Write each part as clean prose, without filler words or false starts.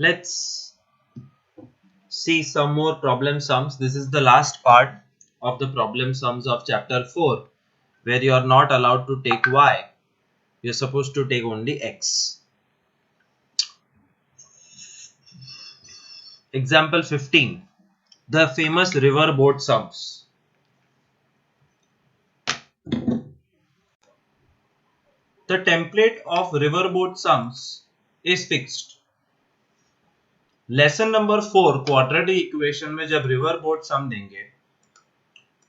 Let's see some more problem sums. This is the last part of the problem sums of chapter 4, where you are not allowed to take y. You're supposed to take only x. Example 15. The famous river boat sums. The template of riverboat sums is fixed. Lesson number 4 quadratic equation में जब riverboat सम देंगे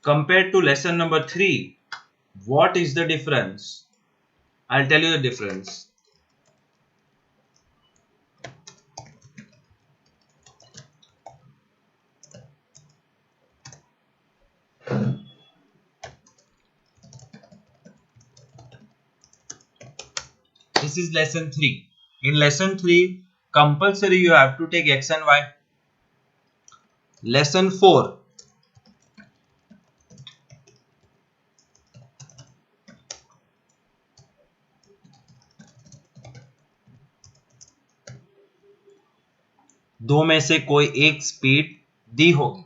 compared to lesson number 3, what is the difference? I'll tell you the difference. This is lesson 3. In lesson 3, compulsory you have to take x and y. Lesson 4, दो में से कोई एक speed दी होगी.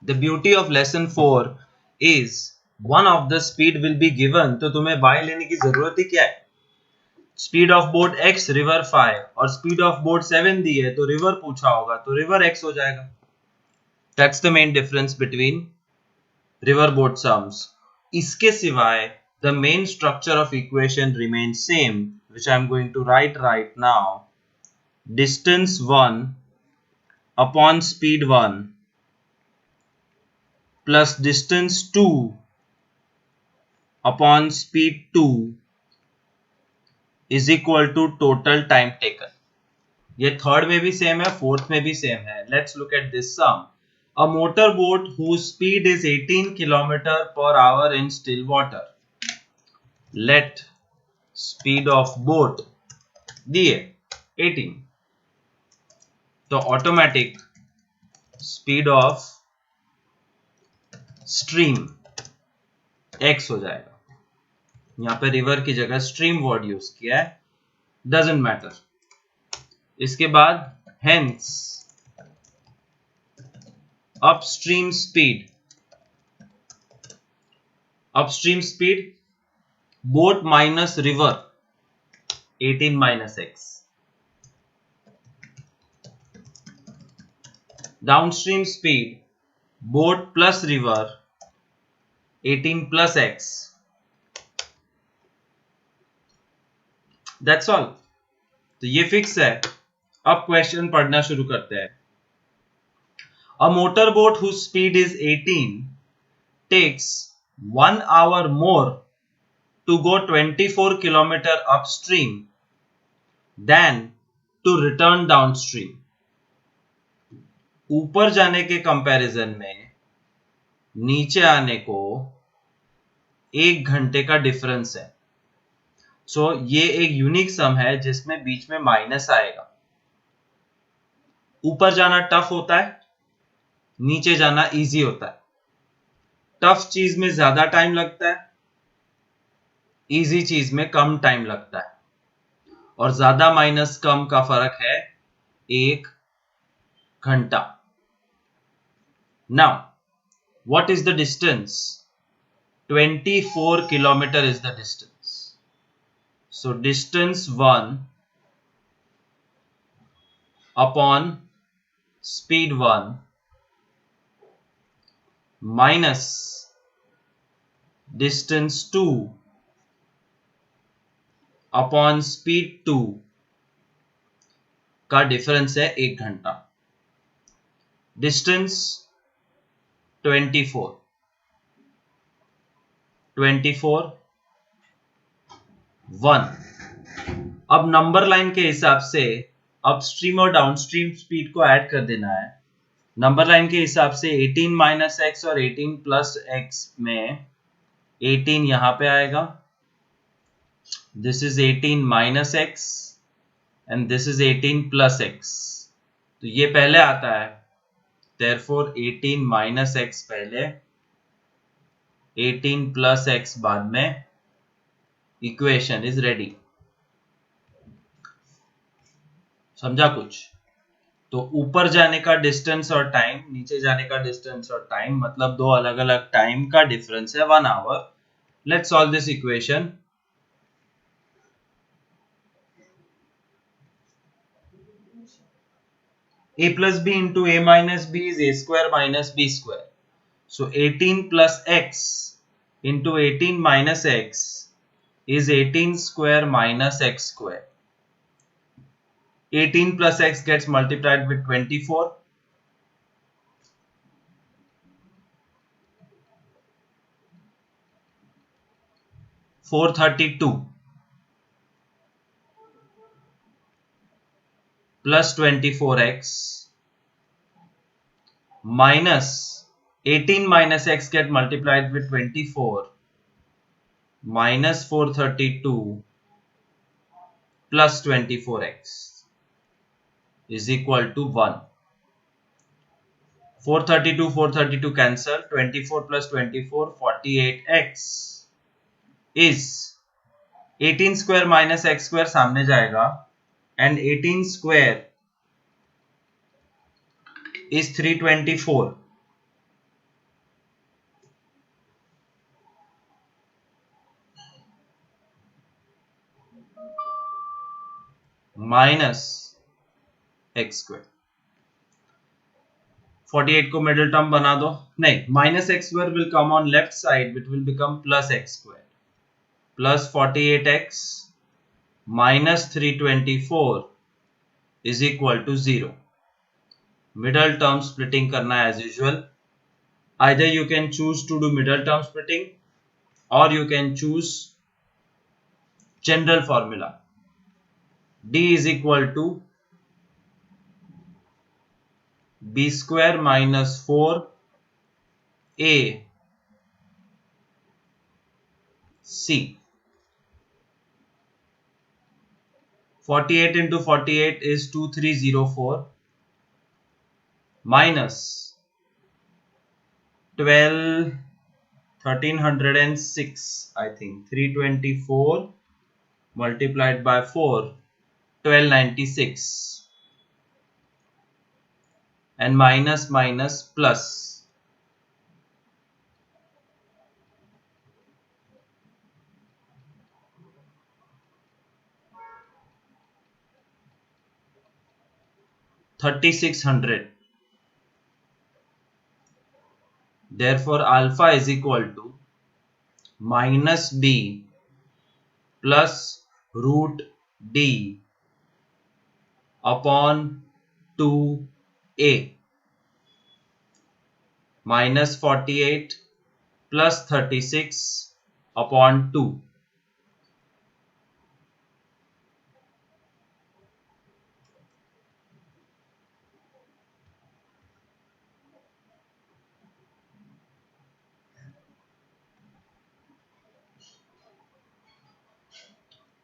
The beauty of lesson 4 is one of the speed will be given, तो तुम्हें y लेने की जरूरत ही क्या है. Speed of boat x river 5 और स्पीड ऑफ बोट 7 दी है तो रिवर पूछा होगा तो रिवर x हो जाएगा. That's the main difference between river boat sums. इसके सिवाय the main structure of equation remains same, which I am going to write right now. Distance 1 upon speed 1 plus distance 2 upon speed 2 is equal to total time taken. ये third में भी same है, fourth में भी same है. Let's look at this sum. A motorboat whose speed is 18 km per hour in still water. Let speed of boat दिए 18, तो automatic speed of stream x हो जाएगा. यहां पे रिवर की जगह स्ट्रीम वर्ड यूज किया है, डजंट मैटर. इसके बाद hence upstream speed boat minus river 18 minus x. Downstream speed boat plus river 18 plus x. That's all. तो ये फिक्स है. अब क्वेश्चन पढ़ना शुरू करते हैं. A motorboat whose speed is 18 takes 1 hour more to go 24 km upstream than to return downstream. ऊपर जाने के कंपैरिजन में नीचे आने को 1 घंटे का डिफरेंस है. सो ये एक यूनिक सम है जिसमें बीच में माइनस आएगा. ऊपर जाना टफ होता है, नीचे जाना इजी होता है. टफ चीज में ज्यादा टाइम लगता है, इजी चीज में कम टाइम लगता है. और ज्यादा माइनस कम का फर्क है 1 घंटा. Now what is the distance? 24 kilometre is the distance. So distance 1 upon speed 1 minus distance 2 upon speed 2 का डिफरेंस है 1 घंटा. डिस्टेंस 24 1. अब नंबर लाइन के हिसाब से अपस्ट्रीम और डाउनस्ट्रीम स्पीड को ऐड कर देना है. नंबर लाइन के हिसाब से 18 माइनस एक्स और 18 प्लस एक्स में 18 यहां पे आएगा. This is 18 minus x and this is 18 plus x. तो ये पहले आता है, देयरफॉर 18 माइनस एक्स पहले, 18 प्लस एक्स बाद में. Equation is ready. समझा कुछ? तो ऊपर जाने का डिस्टेंस और टाइम, नीचे जाने का डिस्टेंस और टाइम, मतलब दो अलग अलग टाइम का डिफरेंस है 1 hour. Let's solve this equation. a plus b into a minus b is a square minus b square. So 18 plus x into 18 minus x is 18 square minus x square. 18 plus x gets multiplied with 24. 432 plus 24x minus 18 minus x get multiplied with 24 minus 432 plus 24x is equal to 1. 432 cancel. 24 plus 24 48x is 18 square minus x square सामने जाएगा and 18 square is 324. Minus x square. 48 को middle term बना दो. नहीं, minus x square will come on left side, which will become plus x square. Plus 48x minus 324 is equal to 0. Middle term splitting करना as usual. Either you can choose to do middle term splitting or you can choose general formula. D is equal to b square minus 4a c. 48 into 48 is 2304 minus 1306, I think 324 multiplied by 4, 1296, and minus minus plus 3600. Therefore alpha is equal to minus b plus root d upon 2a minus 48 plus 36 upon 2.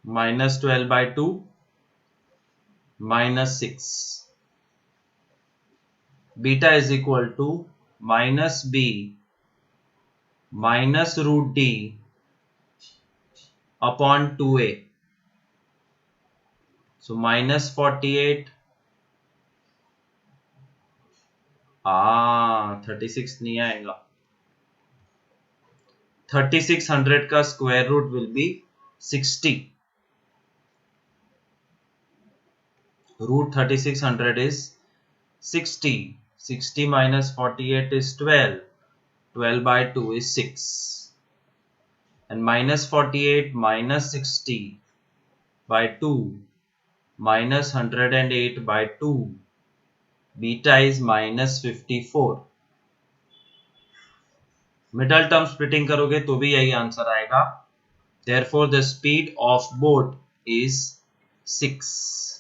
Minus 12 by 2 minus 6. Beta is equal to minus b minus root d upon 2a. So minus 48. 36 नहीं आएगा. 3600 का square root will be 60. Root 3600 is 60. 60 minus 48 is 12. 12 by 2 is 6. And minus 48 minus 60 by 2 minus 108 by 2. Beta is minus 54. Middle term splitting करोगे तो भी यही answer आएगा. Therefore the speed of boat is 6.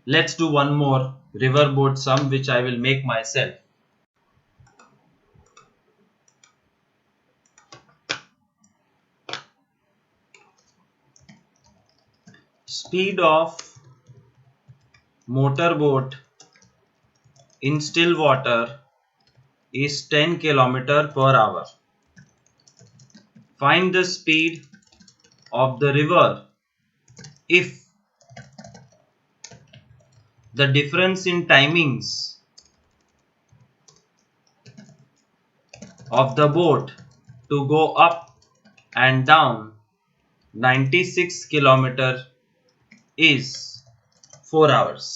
Let's do one more river boat sum which I will make myself. Speed of motorboat in still water is 10 km per hour. Find the speed of the river if the difference in timings of the boat to go up and down 96 kilometer is 4 hours.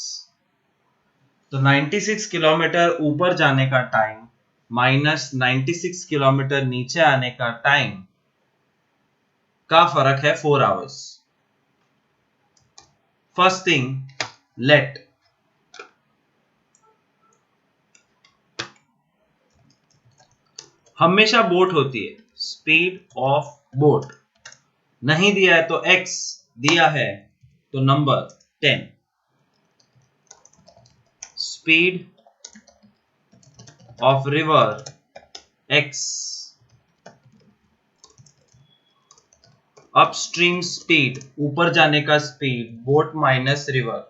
तो 96 kilometre ऊपर जाने का time minus 96 kilometre नीचे आने का time का फर्क है 4 आवर्स. फर्स्ट थिंग, लेट हमेशा बोट होती है, स्पीड ऑफ बोट नहीं दिया है तो x, दिया है तो number 10. Speed of river x, upstream speed ऊपर जाने का speed boat minus river,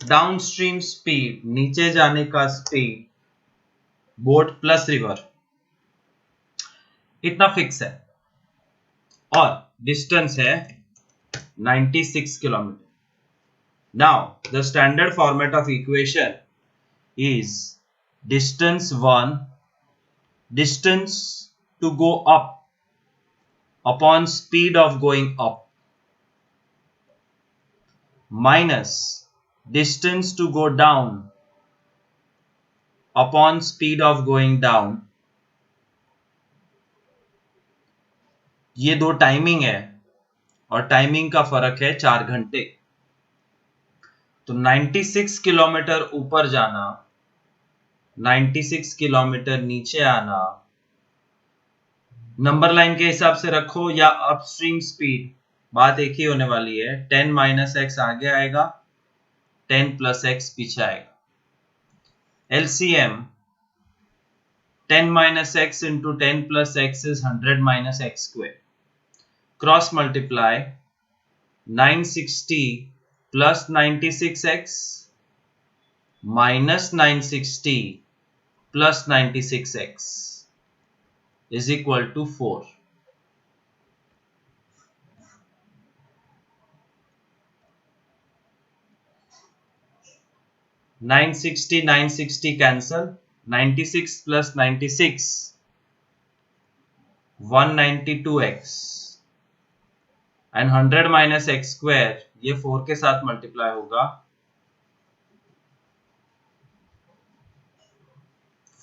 downstream speed नीचे जाने का स्पीड बोट प्लस रिवर. इतना फिक्स है और डिस्टेंस है 96 kilometre. Now the standard format of equation is distance 1, distance to go up upon speed of going up, minus distance to go down upon speed of going down. ये दो timing है और timing का फर्क है 4 घंटे. तो 96 किलोमीटर ऊपर जाना, 96 किलोमीटर नीचे आना, नंबर लाइन के हिसाब से रखो या अपस्ट्रीम स्पीड, बात एक ही होने वाली है. 10 माइनस एक्स आगे आएगा, 10 प्लस एक्स पीछे आएगा. LCM 10 minus x into 10 plus x is 100 minus x square. Cross multiply 960 plus 96x minus 960 plus 96x is equal to 4. 960 cancel, 96 plus 96 192x and 100 minus x square ये 4 के साथ multiply होगा.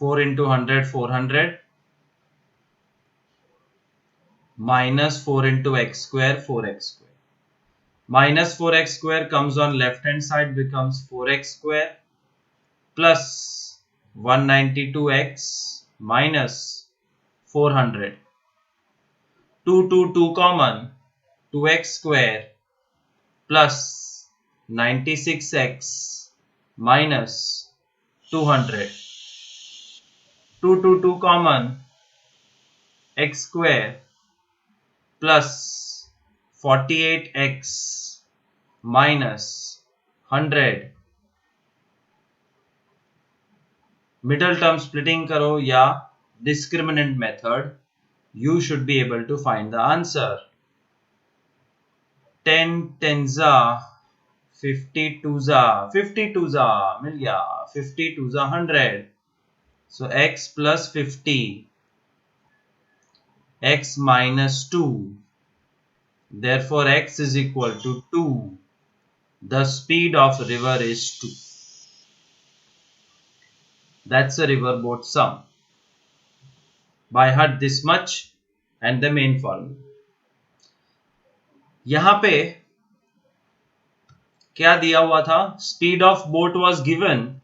4 into 100 400 minus 4 into x square 4x square. Minus 4x square comes on left hand side, becomes 4x square plus 192x minus 400. 2 common, 2x square plus 96x minus 200. 2 common, x square plus 48x minus 100. Middle term splitting करो या discriminant method, you should be able to find the answer. 10 10 52 मिल गया. 52 100. So x plus 50, x minus 2. Therefore x is equal to 2. The speed of river is 2. That's a riverboat sum. By heart this much and the main formula. यहां पे क्या दिया हुआ था? Speed of boat was given,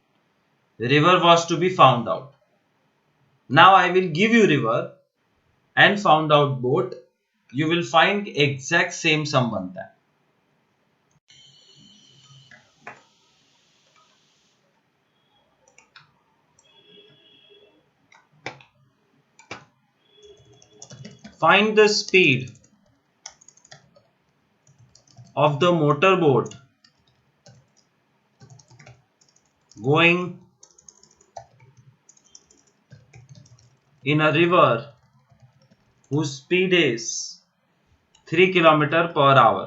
river was to be found out. Now I will give you river and found out boat. You will find exact same sum बनता है. Find the speed of the motorboat going in a river whose speed is 3 kilometer per hour.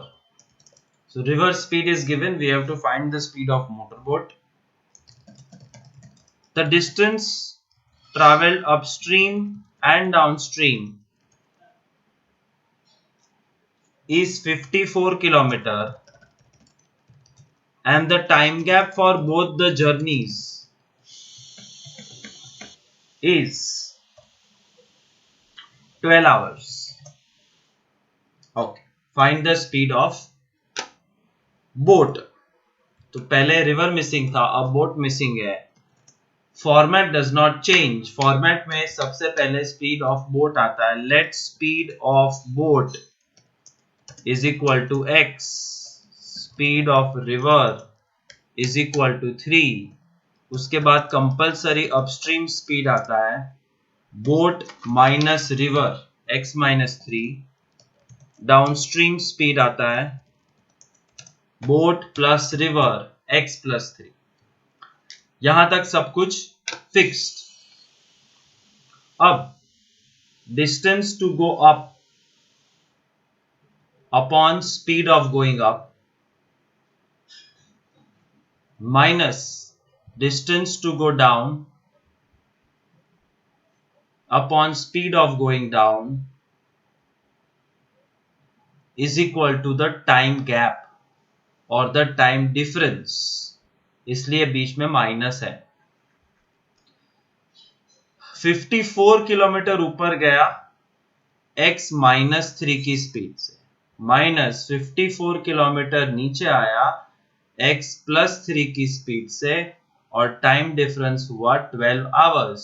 So river speed is given. We have to find the speed of motorboat. The distance traveled upstream and downstream is 54 kilometer, and the time gap for both the journeys is 12 hours. Okay. Find the speed of boat. तो पहले river missing था, अब boat missing है. Format does not change. Format में सबसे पहले speed of boat आता है. Let speed of boat is equal to x, speed of river is equal to 3. उसके बाद कंपल्सरी अपस्ट्रीम स्पीड आता है boat minus river x minus 3. Downstream speed आता है boat plus river x plus 3. यहां तक सब कुछ फिक्स्ड. अब distance to go up upon speed of going up minus distance to go down upon speed of going down is equal to the time gap और the time difference. इसलिए बीच में minus है. 54 kilometre ऊपर गया x minus 3 की speed से, minus 54 kilometre नीचे आया x प्लस 3 की स्पीड से, और टाइम डिफरेंस हुआ 12 hours.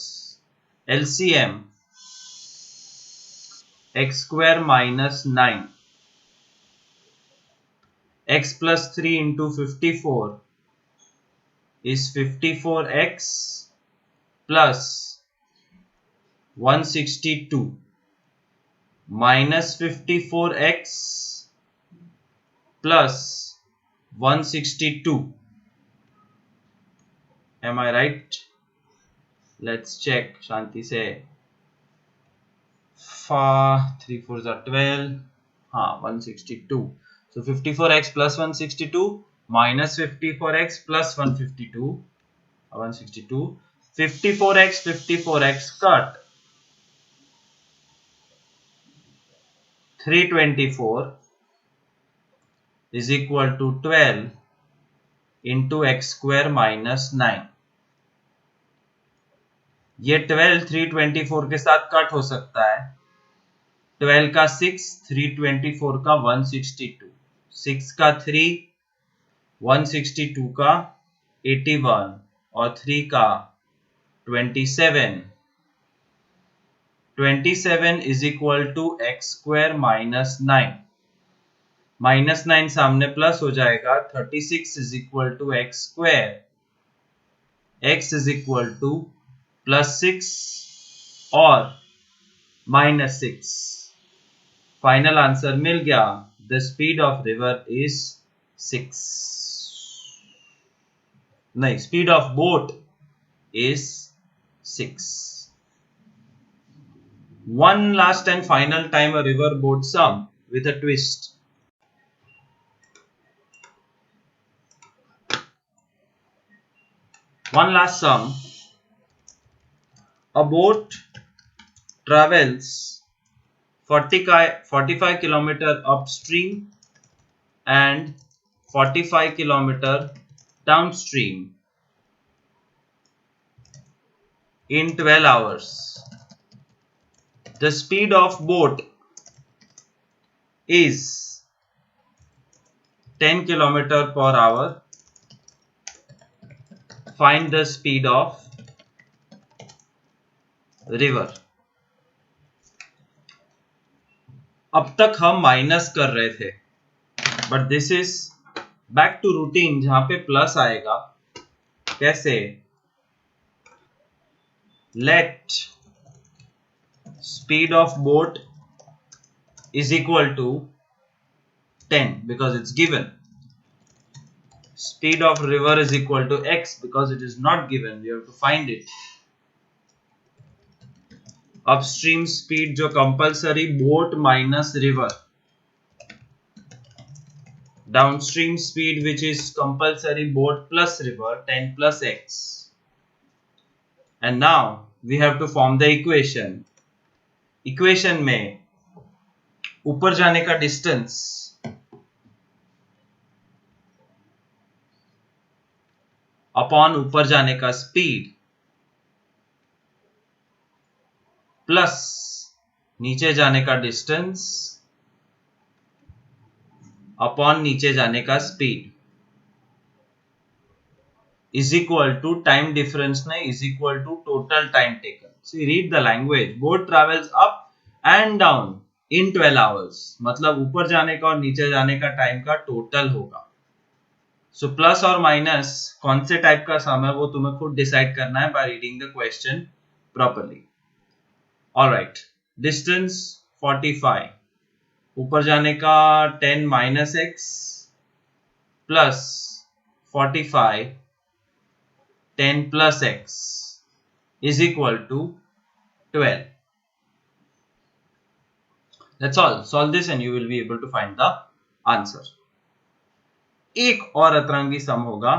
LCM x square minus 9, x plus 3 into 54 is 54x plus 162 minus 54x plus 162. Am I right? Let's check. Shanti se 3 4s are 12. 162. So 54x plus 162 minus 54x plus 152. 54x cut 324 is equal to 12 into x square minus 9. ये 12 324 के साथ cut हो सकता है. 12 का 6, 324 का 162, 6 का 3, 162 का 81 और 3 का 27. 27 is equal to x square minus 9. Minus 9 सामने प्लस हो जाएगा. 36 is equal to x square. x is equal to plus 6 और minus 6. फाइनल आंसर मिल गया. The speed of river is 6. नहीं, speed of boat is 6. One last and final time a river boat sum with a twist. One last sum. A boat travels 45 kilometer upstream and 45 kilometer downstream in 12 hours. The speed of boat is 10 kilometer per hour. Find the speed of river. अब तक हम minus कर रहे थे, but this is back to routine जहां पे plus आएगा. कैसे? Let speed of boat is equal to 10 because it's given. Speed of river is equal to x because it is not given. We have to find it. Upstream speed जो compulsory boat minus river, downstream speed which is compulsory boat plus river 10 plus x. And now we have to form the equation. Equation में ऊपर जाने का distance upon ऊपर जाने का speed plus नीचे जाने का distance अपॉन नीचे जाने का speed is equal to time difference नहीं is equal to total time taken. See, read the language. Boat travels up and down in 12 hours. मतलब ऊपर जाने का और नीचे जाने का टाइम का टोटल होगा. So प्लस और माइनस कौन से टाइप का सम है वो तुम्हें खुद डिसाइड करना है by reading the question properly. Alright, distance 45. ऊपर जाने का 10 minus x plus 45 10 plus x is equal to 12. That's all. Solve this and you will be able to find the answer. एक और अतरंगी सम होगा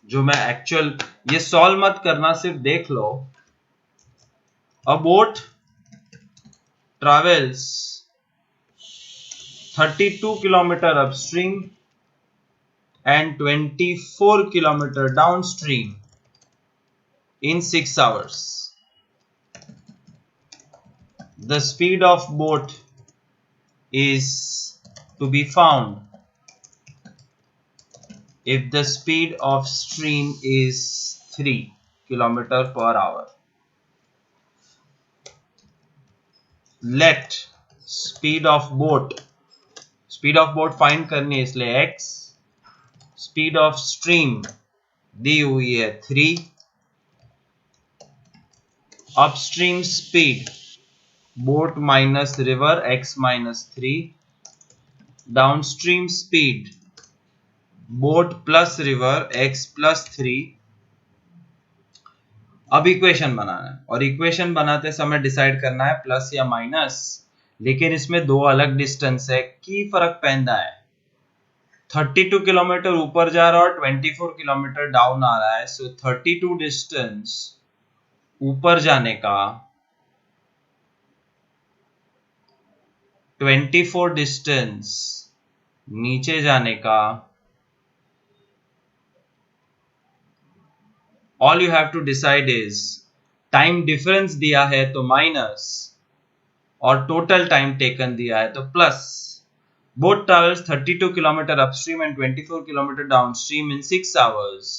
जो मैं एक्चुअल ये सॉल्व मत करना, सिर्फ देख लो. A boat travels 32 kilometer upstream and 24 kilometer downstream in 6 hours. The speed of boat is to be found if the speed of stream is 3 kilometer per hour. Let speed of boat find करनी है इसलिए x, speed of stream दी हुई है 3, upstream speed boat minus river x minus 3, downstream speed boat plus river x plus 3. अब equation बनाना है और equation बनाते समय डिसाइड करना है प्लस या माइनस, लेकिन इसमें दो अलग डिस्टेंस है की फर्क पैदा है. 32 किलोमीटर ऊपर जा रहा है और 24 किलोमीटर डाउन आ रहा है. सो 32 डिस्टेंस ऊपर जाने का, 24 डिस्टेंस नीचे जाने का. All you have to decide is time difference दिया है तो माइनस और टोटल टाइम टेकन दिया है तो plus. Boat travels 32 kilometre upstream and 24 kilometre downstream in 6 hours.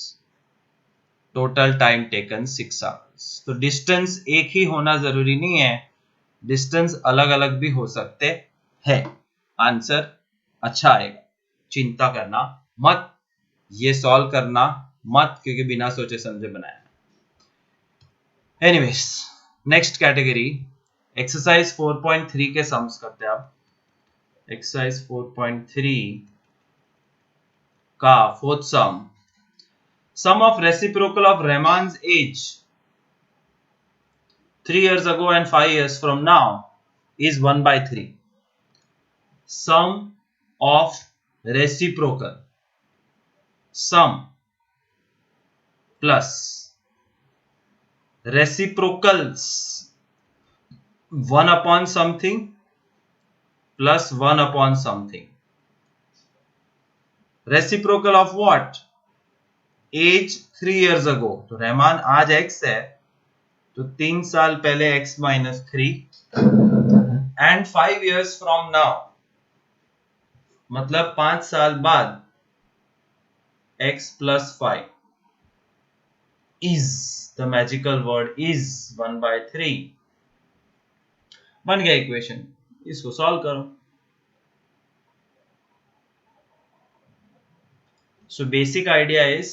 Total time taken 6 hours. तो डिस्टेंस एक ही होना जरूरी नहीं है, डिस्टेंस अलग अलग भी हो सकते हैं. आंसर अच्छा आएगा, चिंता करना मत, ये सॉल्व करना मत क्योंकि बिना सोचे समझे बनाया. एनीवेज, नेक्स्ट कैटेगरी एक्सरसाइज 4.3 के सम्स करते हैं. आप एक्सरसाइज 4.3 का fourth sum of reciprocal of Rahman's age 3 years ago and 5 years from now is 1/3. Sum of reciprocal, sum plus reciprocals 1 upon something plus 1 upon something. Reciprocal of what? Age 3 years ago. तो रहमान आज x है तो 3 साल पहले x minus 3 and 5 years from now मतलब 5 साल बाद x plus 5 is, the magical word is 1/3. बन गया इक्वेशन, इसको सॉल्व करो. So basic idea is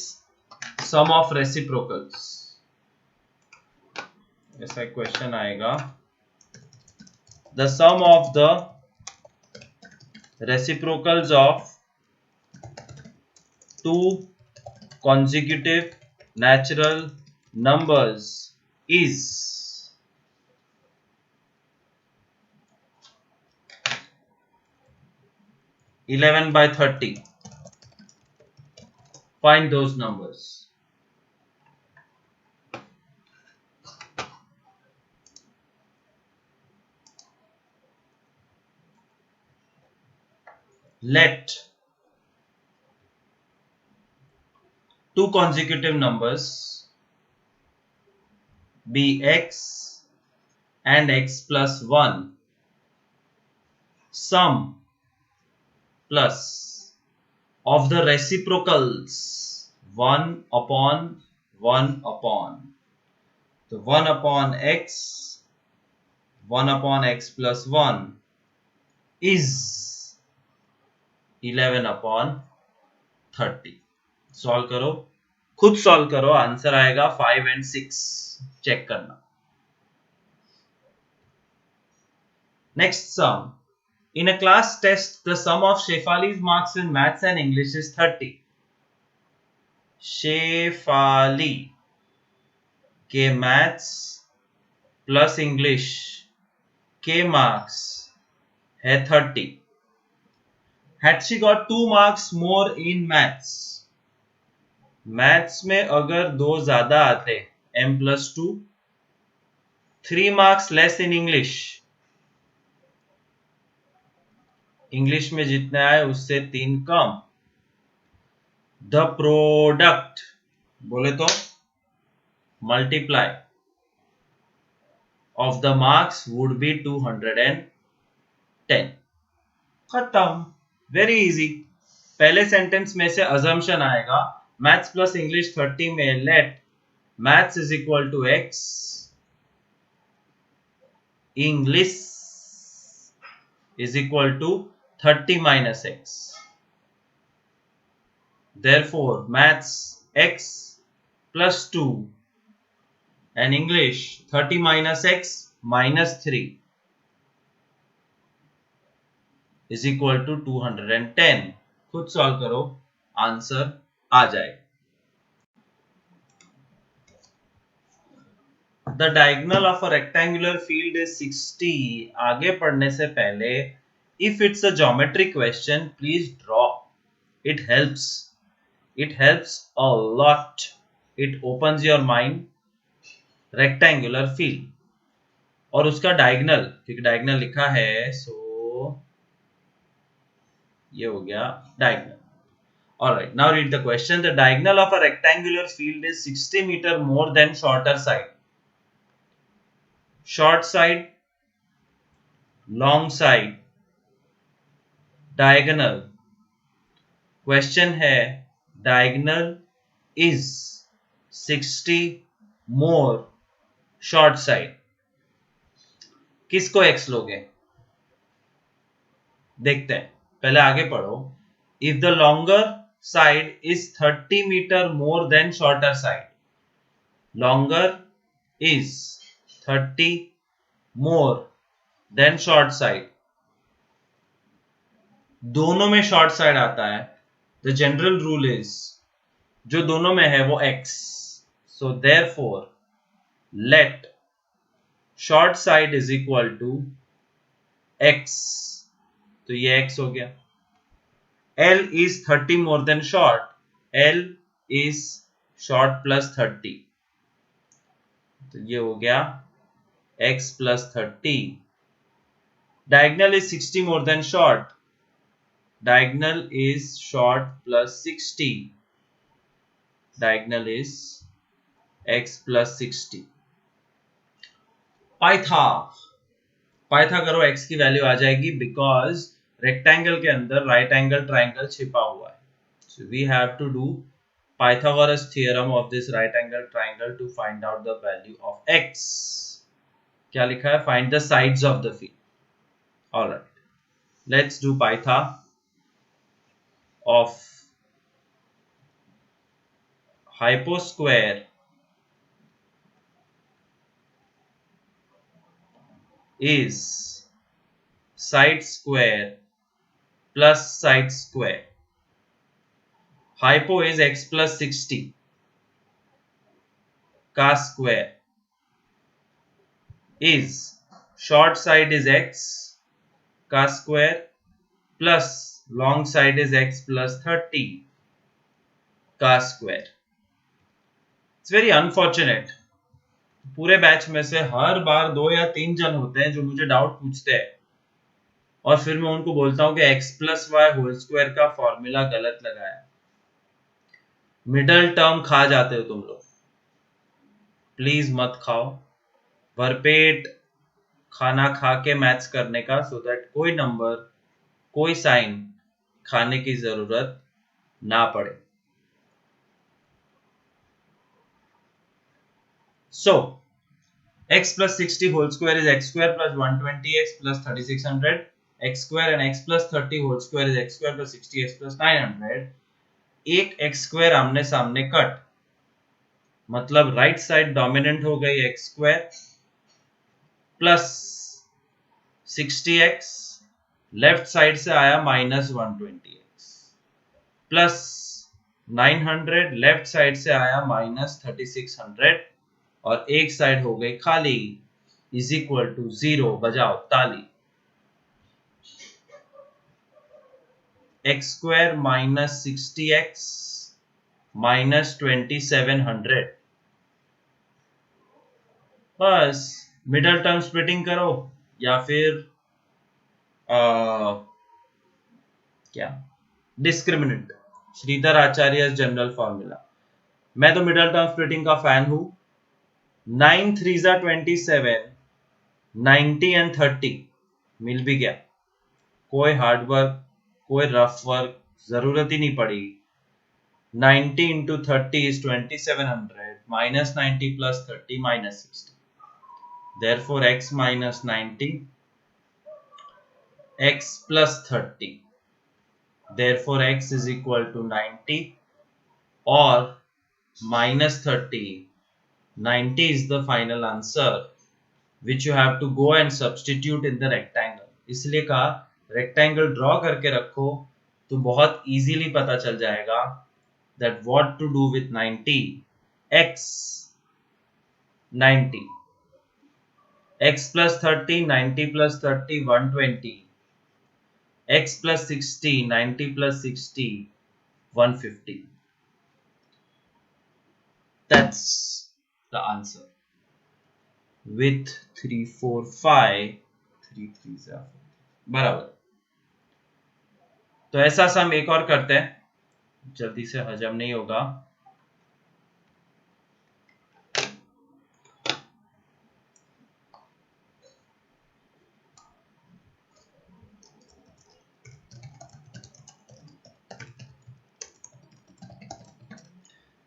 sum of reciprocals. ऐसा क्वेश्चन आएगा, the sum of the reciprocals of two consecutive natural numbers is 11 by 30. Find those numbers. Let two consecutive numbers be x and x plus 1 sum plus of the reciprocals 1 upon 1 upon. So 1 upon x, 1 upon x plus 1 is 11 upon 30. Solve करो, खुद solve करो, answer आएगा 5 and 6. Check करना. Next sum. In a class test, the sum of Shefali's marks in maths and English is 30. Shefali के maths plus English के marks है 30. Had she got 2 marks more in maths? Maths में अगर 2 ज्यादा आते m plus 2, 3 marks less in English. English में जितने आए उससे 3 कम. द प्रोडक्ट बोले तो multiply of the marks would be 210. खत्म. Very easy. पहले सेंटेंस में से अजम्पशन आएगा मैथ्स प्लस इंग्लिश 30 में let maths is equal to x, English is equal to 30 minus x. Therefore, maths x plus 2 and English 30 minus x minus 3 is equal to 210. खुद solve करो, answer आ जाए. The diagonal of a rectangular field is 60. आगे पढ़ने से पहले if it's a geometry question, please draw. It helps. It helps a lot. It opens your mind. Rectangular field और उसका diagonal, क्योंकि diagonal लिखा है, so ये हो गया diagonal. Alright, now read the question. The diagonal of a rectangular field is 60 meter more than shorter side. Short side, long side, diagonal. Question है diagonal is 60 more short side. किसको x लोगे? देखते हैं, पहले आगे पढ़ो. If the longer side is 30 meter more than shorter side, longer is 30 more than short side. दोनों में शॉर्ट साइड आता है. द जनरल रूल इज जो दोनों में है वो x. So therefore let short side is equal to x. तो ये x हो गया. L is 30 more than short. L is short plus 30. तो ये हो गया x plus 30. Diagonal is 60 more than short. Diagonal is short plus 60. Diagonal is x plus 60. पाइथा करो, x की वैल्यू आ जाएगी बिकॉज रेक्टेंगल के अंदर राइट एंगल ट्राइंगल छिपा हुआ है. So we have to do Pythagoras theorem of this right angle triangle to find out the value of x. क्या लिखा है? Find the sides of the field. Alright, let's do Pytha of hyposquare is side square plus side square. Hypo is x plus 60 का square is short side is x का square plus long side is x plus 30 का square. It's very unfortunate, पूरे batch में से हर बार 2 या 3 जन होते हैं जो मुझे डाउट पूछते हैं और फिर मैं उनको बोलता हूं कि x plus y whole square का फॉर्मूला गलत लगाया। मिडल टर्म खा जाते हो तुम लोग, प्लीज मत खाओ। भरपेट खाना खा के मैथ्स करने का, सो दैट कोई नंबर कोई साइन खाने की जरूरत ना पड़े। सो x plus 60 whole square is x square plus 120x plus 3600 x square and x plus 30 whole square is x square plus 60x plus 900। एक x square आमने सामने कट, मतलब राइट साइड डोमिनेंट हो गई x square plus 60x, left side से आया minus 120x plus 900, left side से आया माइनस 3600 और एक साइड हो गई खाली, इज इक्वल टू 0। बजाओ ताली। x square minus 60x minus 2700। बस मिडल टर्म स्प्लिटिंग करो या फिर क्या डिस्क्रिमिनेंट, श्रीधर आचार्य जनरल फॉर्मूला। मैं तो मिडल टर्म स्प्लिटिंग का फैन हूं। 9 3 27, 90 एंड 30 मिल भी गया, कोई हार्ड वर्क कोई रफ वर्क जरूरत ही नहीं पड़ी। 90 into 30 is 2700 minus 90 plus 30 minus 60, therefore x minus 90 x plus 30, therefore x is equal to 90 or minus 30। 90 is the final answer which you have to go and substitute in the rectangle। इसलिए कहा rectangle draw करके रखो तो बहुत easily पता चल जाएगा that what to do with 90। x 90, x plus 30 90 plus 30 120, x plus 60 90 plus 60 150। that's the answer with 3 4 5 3 3 4 बराबर। तो ऐसा सम एक और करते हैं, जल्दी से हजम नहीं होगा।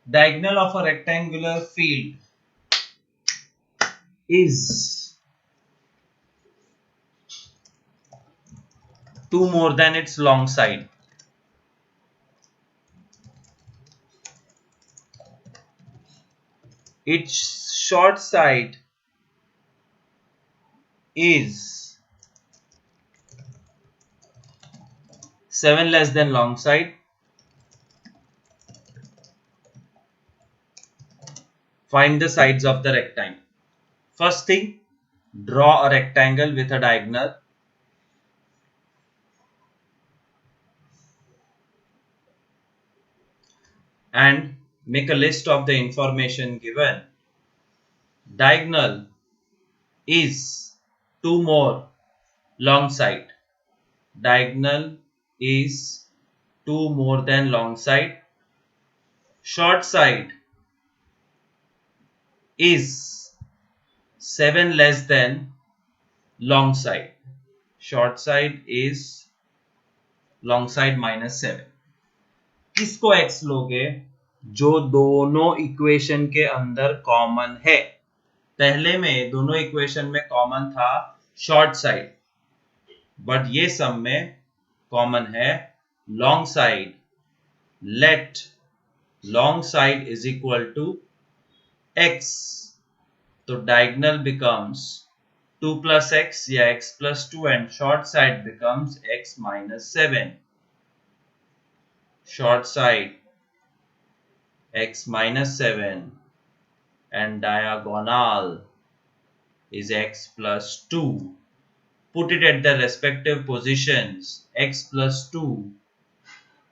Diagonal of a rectangular field is 2 more than its long side। Its short side is 7 less than long side। Find the sides of the rectangle। First thing, draw a rectangle with a diagonal। And make a list of the information given। Diagonal is 2 more long side। Diagonal is 2 more than long side। Short side is 7 less than long side। Short side is long side minus 7। किसको x लोगे? जो दोनों equation के अंदर common है। पहले में दोनों इक्वेशन में कॉमन था शॉर्ट साइड, बट ये सब में कॉमन है long side. Let long side is equal to x, तो डायगोनल बिकम्स 2 plus x या x plus 2 and short side becomes x minus 7। short side x minus 7 and diagonal is x plus 2। put it at their respective positions. X plus 2,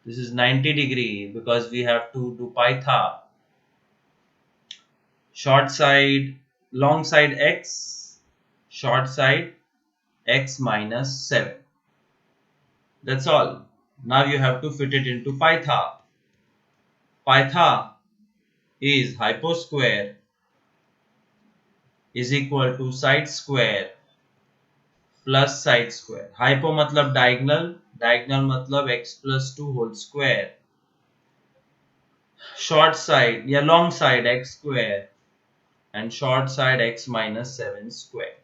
this is 90 degree because we have to do pi theta. Short side, long side x, short side x minus 7. That's all. Now you have to fit it into pi theta. Pi theta is hypo square is equal to side square plus side square. Hypo मतलब diagonal, diagonal मतलब x plus 2 whole square. Short side या long side x square and short side x minus 7 square.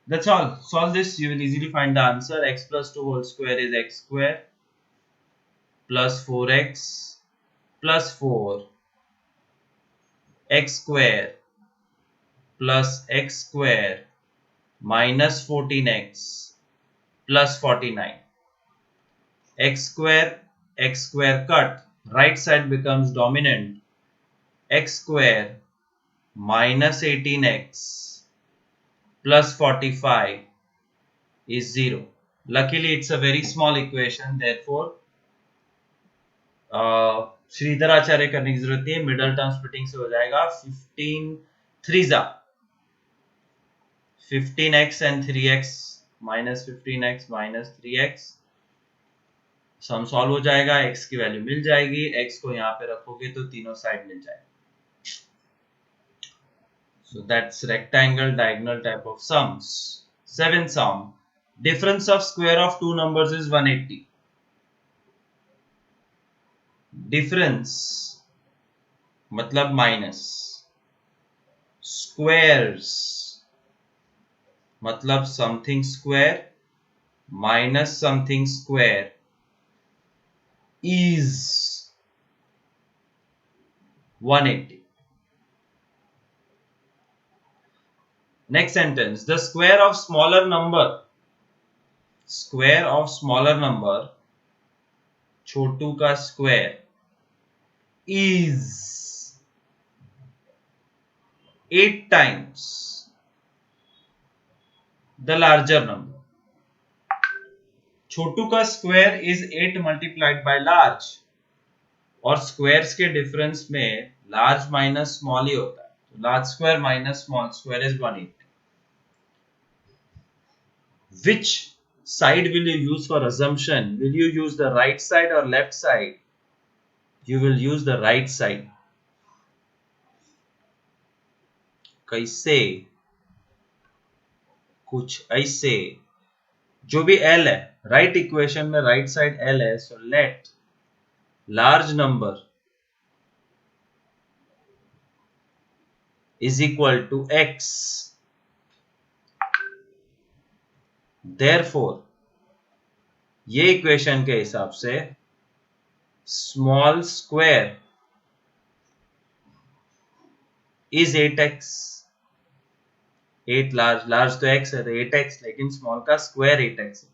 That's all. Solve this, you will easily find the answer. X plus 2 whole square is x square plus 4x plus 4 x square plus x square minus 14x plus 49. X square cut, right side becomes dominant. X square minus 18x plus 45 is 0. Luckily, it's a very small equation. Therefore, Sridhar Acharya करने की जरूरत नहीं है. Middle term splitting से हो जाएगा. 15 3 15x and 3x minus 15x minus 3x. Sum solve हो जाएगा. x की वैल्यू मिल जाएगी. x को यहाँ पे रखोगे तो तीनों साइड मिल जाएगा. So that's rectangle diagonal type of sums. 7th sum. Difference of square of two numbers is 180. Difference मतलब minus. Squares मतलब something square minus something square is 180. Next sentence. The square of smaller number छोटू का square is 8 times the larger number. छोटू का square is 8 multiplied by large. और squares के difference में large minus small ही होता है. तो large square minus small square is 180. Which side will you use for assumption? Will you use the right side or left side? You will use the right side. कैसे? कुछ ऐसे. जो भी L है, right equation में right side L है, so let large number is equal to x. Therefore, ये equation के हिसाब से small square is 8x. 8 large तो x है तो 8x, लेकिन small का square 8x है.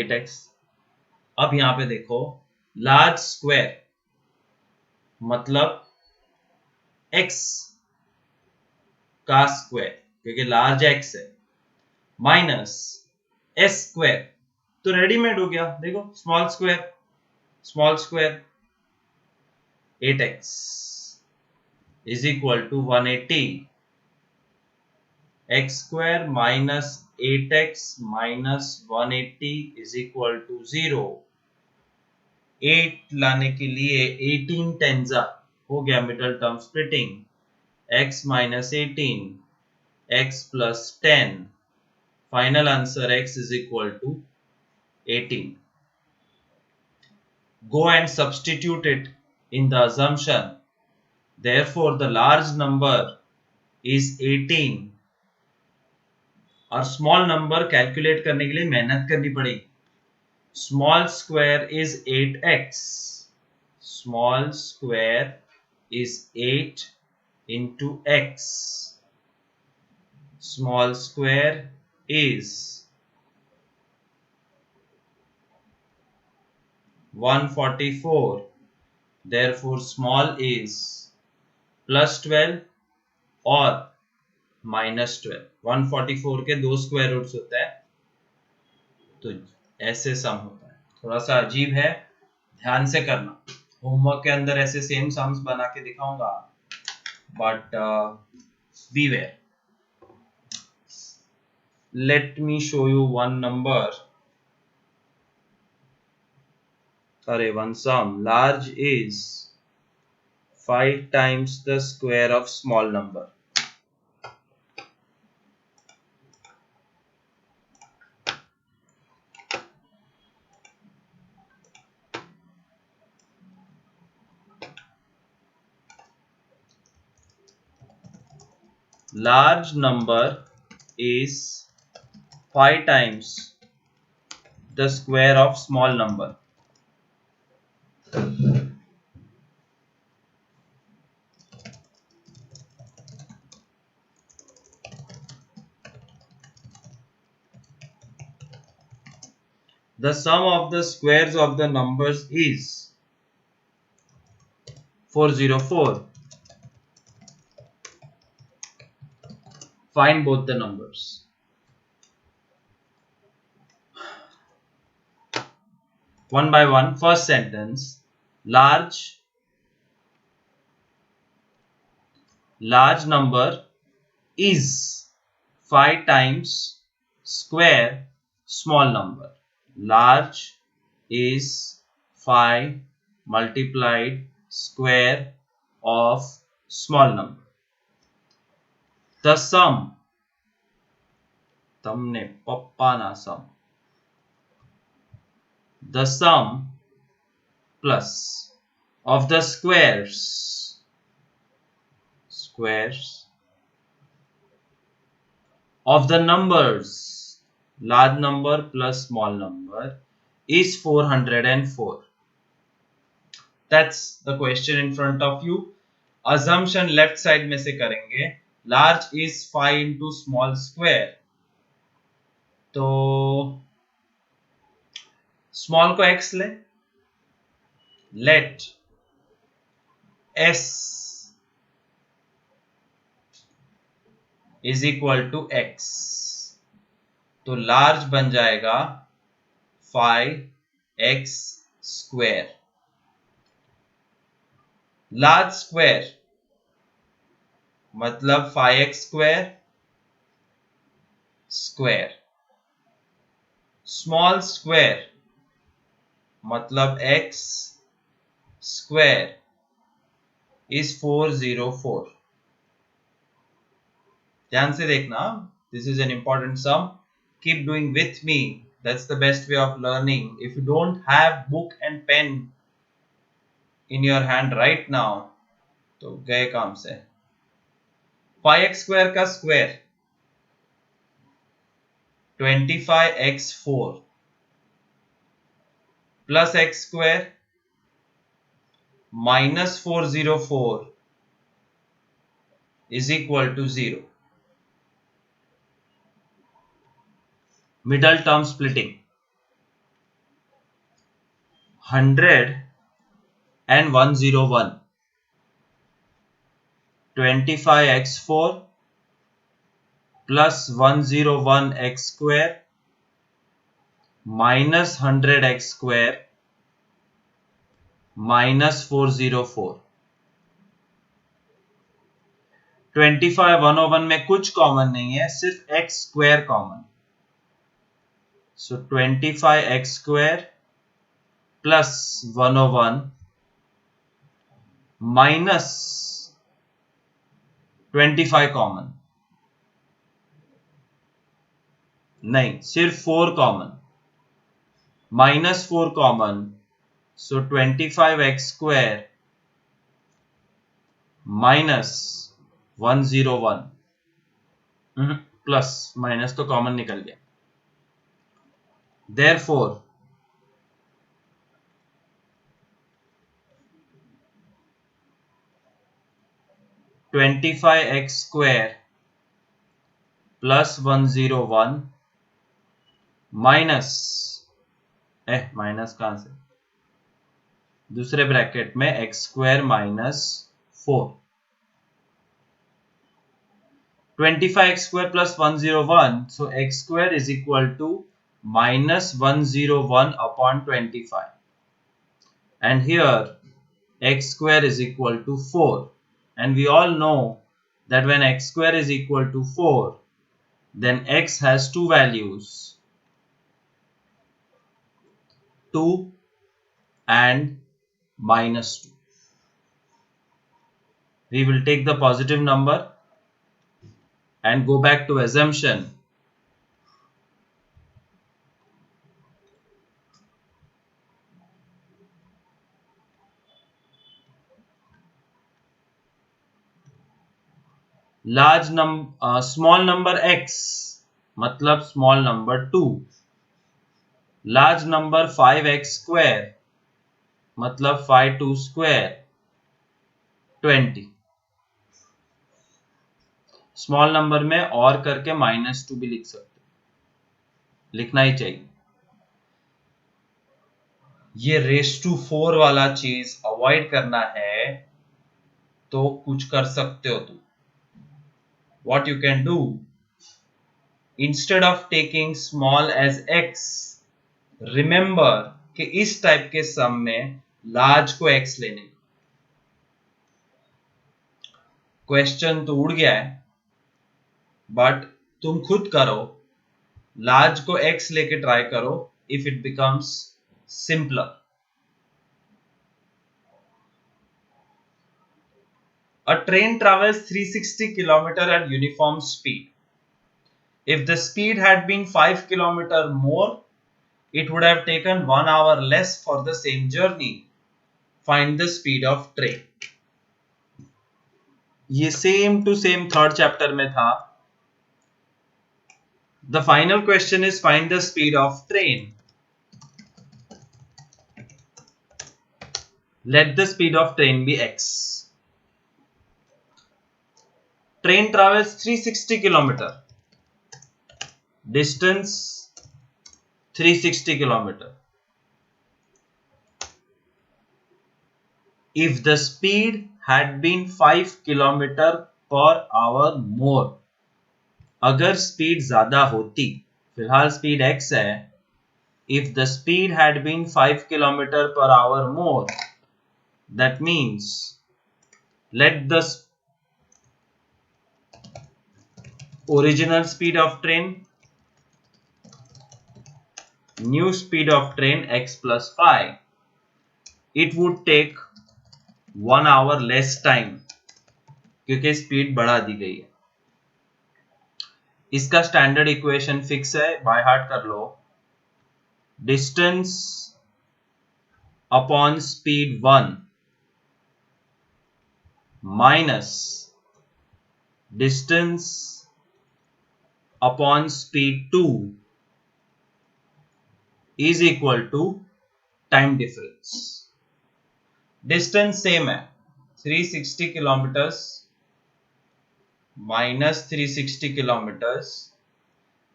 8x. अब यहां पे देखो, large square मतलब x का square क्योंकि large x है माइनस s square तो रेडीमेड हो गया. देखो small square 8x is equal to 180. x square minus 8x minus 180 is equal to 0. 8 लाने के लिए 18 टेंजा हो गया middle term splitting. x minus 18 x plus 10. Final answer x is equal to 18. Go and substitute it in the assumption. Therefore, the large number is 18. और small number calculate करने के लिए मेहनत करनी पड़ेगी. Small square is 8x. Small square is 8 into x. Small square is 144. Therefore, small is plus 12 or -12। 144 के 2 square roots होता है, तो ऐसे सम होता है। थोड़ा सा अजीब है, ध्यान से करना। होमवर्क के अंदर ऐसे सेम सम्स बना के दिखाऊंगा, but beware. Let me show you one number. Sorry, one sum. Large is 5 times the square of small number. Large number is 5 times the square of small number. The sum of the squares of the numbers is 404. Find both the numbers. One by one. First sentence. Large number is 5 times square small number. Large is 5 multiplied square of small number. The sum, તમને પપ્પાના sum, the sum plus of the squares of the numbers, large number plus small number, is 404. That's the question in front of you. Assumption left side में से करेंगे. Large is 5 into small square. तो small को x ले. Let s is equal to x. तो large बन जाएगा 5x square. Large square मतलब 5x square. Small square मतलब x square is 404. ध्यान से देखना, this is an important sum. Keep doing with me. That's the best way of learning. If you don't have book and pen in your hand right now, तो गए काम से. 5x square का square 25x4 plus x square minus 404 is equal to 0. Middle term splitting. 100 and 101. 25x4 plus 101x square minus 100x square minus 404. 25 101 में कुछ common नहीं है, सिर्फ x square common. So 25x square plus 101 minus 25 common नहीं, सिर्फ 4 common. minus 4 common. So 25x square minus 101 plus minus तो common निकल गया. Therefore, (25x square plus 101 minus minus कहां से, दूसरे ब्रैकेट में x square minus 4 25x square plus 101. So x square is equal to minus 101 upon 25. And here x square is equal to 4. And we all know that when x square is equal to 4, then x has two values, 2 and minus 2. We will take the positive number and go back to assumption. Small number x मतलब small number 2. Large number 5x square मतलब 5 2 square 20. Small number में और करके -2 भी लिख सकते, लिखना ही चाहिए. ये रेस टू 4 वाला चीज अवॉइड करना है तो कुछ कर सकते हो तुम. What you can do, instead of taking small as x, remember कि इस टाइप के सम में लार्ज को x लेने. क्वेश्चन तो उड़ गया है, बट तुम खुद करो, लार्ज को x लेके ट्राई करो. If it becomes simpler. A train travels 360 km at uniform speed. If the speed had been 5 km more, it would have taken 1 hour less for the same journey. Find the speed of train. ये same to same third chapter में था. The final question is find the speed of train. Let the speed of train be x. Train travels 360 km. Distance 360 km. If the speed had been 5 km per hour more, अगर speed ज्यादा होती, फिलहाल speed x है. If the speed had been 5 km per hour more, that means let the original speed of train, new speed of train x plus 5, it would take 1 hour less time क्योंकि speed बढ़ा दी गई है. इसका standard equation fix है, by heart कर लो. Distance upon speed 1 minus distance upon speed 2 is equal to time difference. Distance same है, 360 kilometres minus 360 kilometers,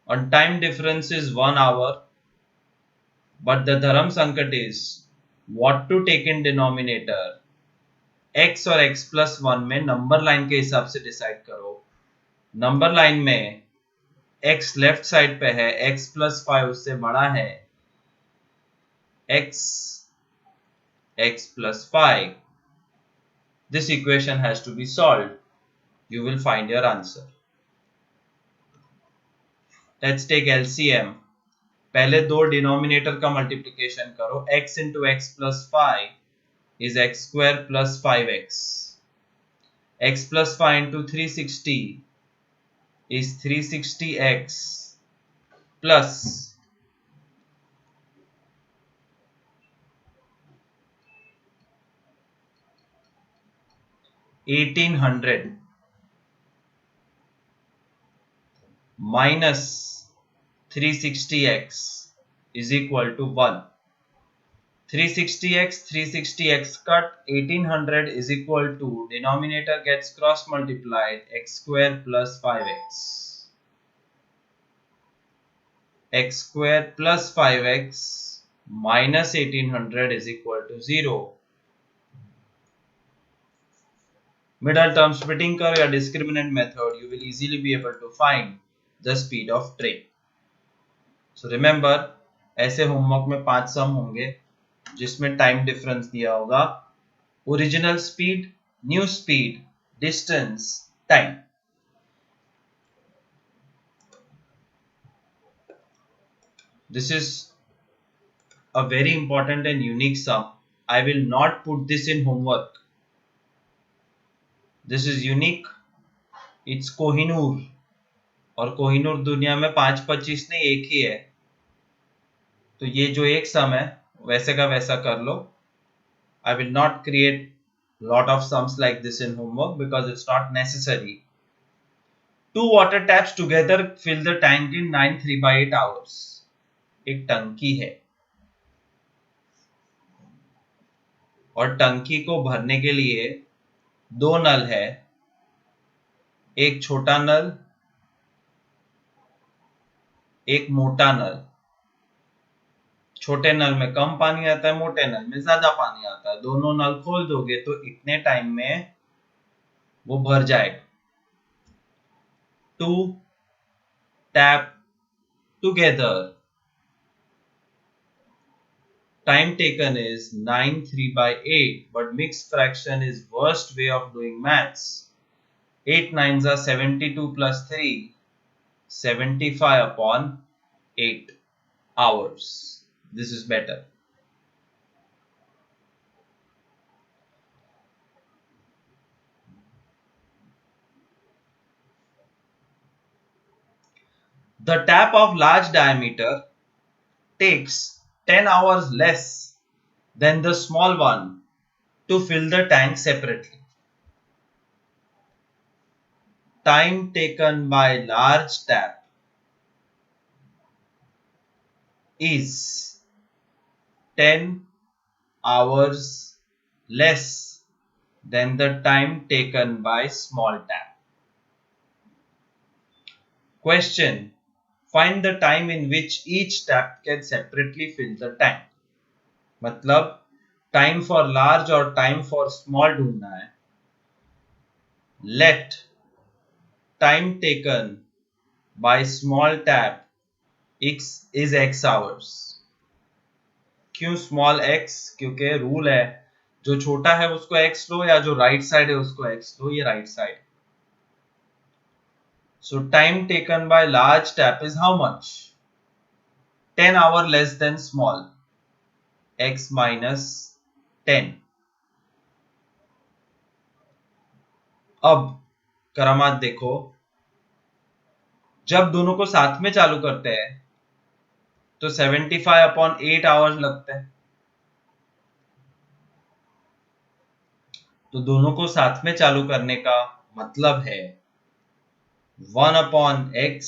and time difference is 1 hour. But the dharam sankat is what to take in denominator. x और x plus 1 में number line के हिसाब से decide करो. Number line में x left side पे है, x plus 5 उससे बड़ा है, x plus 5. This equation has to be solved. You will find your answer. Let's take LCM. पहले दो डिनोमिनेटर का मल्टीप्लिकेशन करो. x into x plus 5 is x square plus 5x. x plus 5 into 360 is 360x plus 1800 minus 360x is equal to 1. 360x cut, 1800 is equal to, denominator gets cross multiplied, x square plus 5x. x square plus 5x minus 1800 is equal to 0. Middle term splitting करो या discriminant method, you will easily be able to find the speed of train. So remember, ऐसे homework में 5 सम होंगे जिसमें time difference दिया होगा, original speed, new speed, distance, time. This is a very important and unique sum. I will not put this in homework. This is unique. It's Kohinoor, और कोहिनूर दुनिया में 5-25 नहीं, एक ही है. तो ये जो एक सम है वैसे का वैसा कर लो. I will not create lot of sums like this in homework because it's not necessary. 2 water taps together fill the tank in 9 3/8 hours. एक टंकी है और टंकी को भरने के लिए 2 नल है, एक छोटा नल, एक मोटा नल. छोटे नल में कम पानी आता है, मोटे नल में ज्यादा पानी आता है. दोनों नल खोल दोगे तो इतने टाइम में वो भर जाएगा. 2 tap together, time taken is 9 3/8, but mixed fraction is worst way of doing maths. 8 9s are 72 plus 3, 75 upon 8 hours. This is better. The tap of large diameter takes 10 hours less than the small one to fill the tank separately. Time taken by large tap is 10 hours less than the time taken by small tap. Question: find the time in which each tap can separately fill the tank. मतलब time for large और time for small ढूंढना है. Let time taken by small tap is x hours. क्यों small x? क्योंकि rule है जो छोटा है उसको x लो, या जो राइट साइड है उसको x लो. ये right side. So time taken by large tap is how much? 10 hour less than small. X minus 10. अब करामात देखो, जब दोनों को साथ में चालू करते हैं तो 75 अपॉन 8 आवर्स लगते हैं. तो दोनों को साथ में चालू करने का मतलब है 1 upon x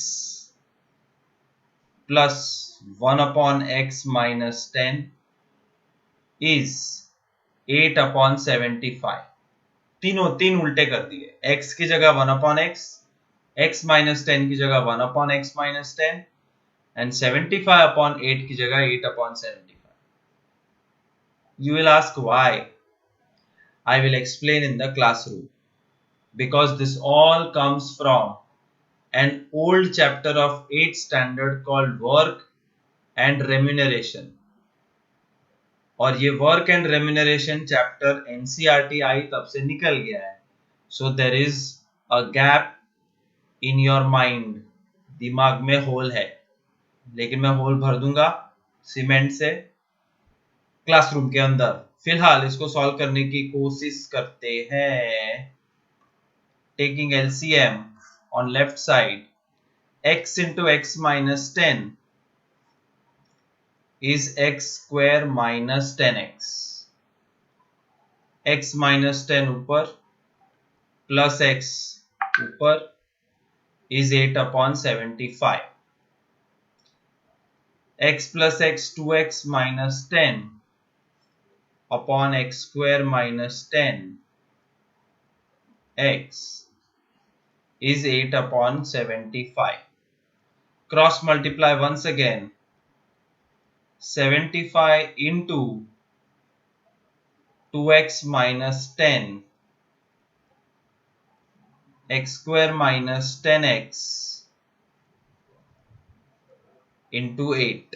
plus 1 upon x minus 10 is 8 upon 75. तीन उल्टे कर दिए. x की जगह 1 upon x minus 10 की जगह 1 upon x minus 10 and 75 upon 8 की जगह 8 upon 75. You will ask why. I will explain in the classroom, because this all comes from an old chapter of 8th standard called work and remuneration. और ये work and remuneration chapter NCERT आई तब से निकल गया है. So there is a gap in your mind. दिमाग में होल है, लेकिन मैं होल भर दूंगा सीमेंट से क्लासरूम के अंदर. फिलहाल इसको सॉल्व करने की कोशिश करते हैं. Taking LCM on left side, x into x minus 10 is x square minus 10x. x minus 10 ऊपर plus x ऊपर is 8 upon 75. x plus x 2x minus 10 upon x square minus 10 x is 8 upon 75. Cross multiply once again. 75 into 2x minus 10 x square minus 10x into 8.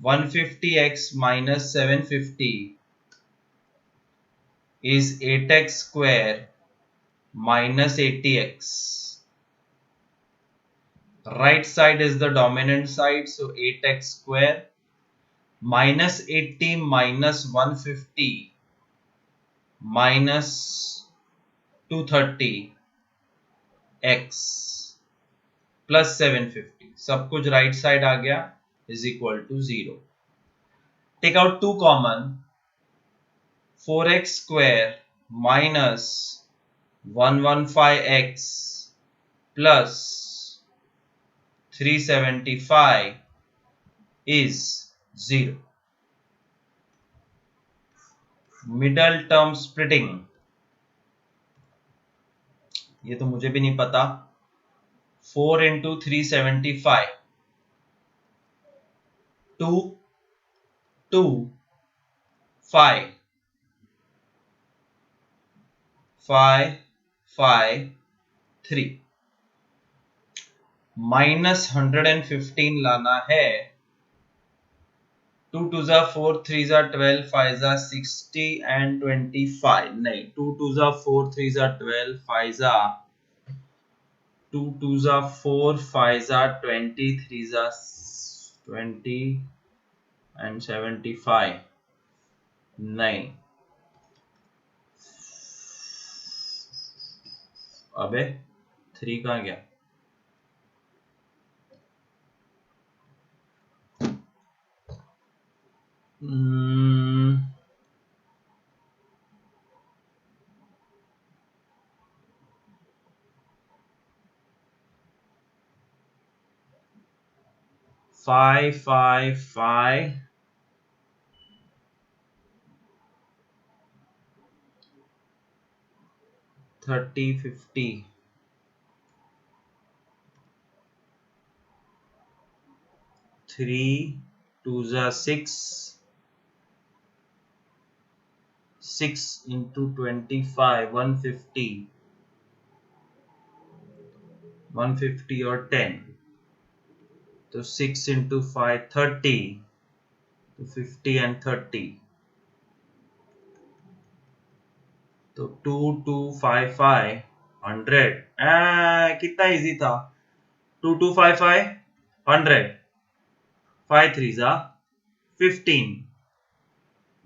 150x minus 750 is 8x square minus 80x. Right side is the dominant side, so 8x square minus 80 minus 150 minus 230 x plus 750. सब कुछ right side आ गया is equal to 0. Take out 2 common. 4x square minus 115x plus 375 is 0. Middle term splitting. ये तो मुझे भी नहीं पता. 4 into 375. 2, 2, 5. 5, 5, 3. minus 115 लाना है. 2 2 जा 4, 3 जा 12, 5 जा 60 and 25. नहीं, 2 2 जा 4, 3 जा 12, 5 जा 2 2 जा 4, 5 जा 20, 3 जा 20 and 75. नहीं, अबे 3 कहाँ गया? Five, 30, 50. 3, 2 जा 6. 6 into 25, 150. 150 और 10. तो 6 into 5, 30. तो 50 and 30. तो 2, 2, 5, 5, 100. कितना इजी था. 2, 2, 5, 5, 100. 5 3s are 15.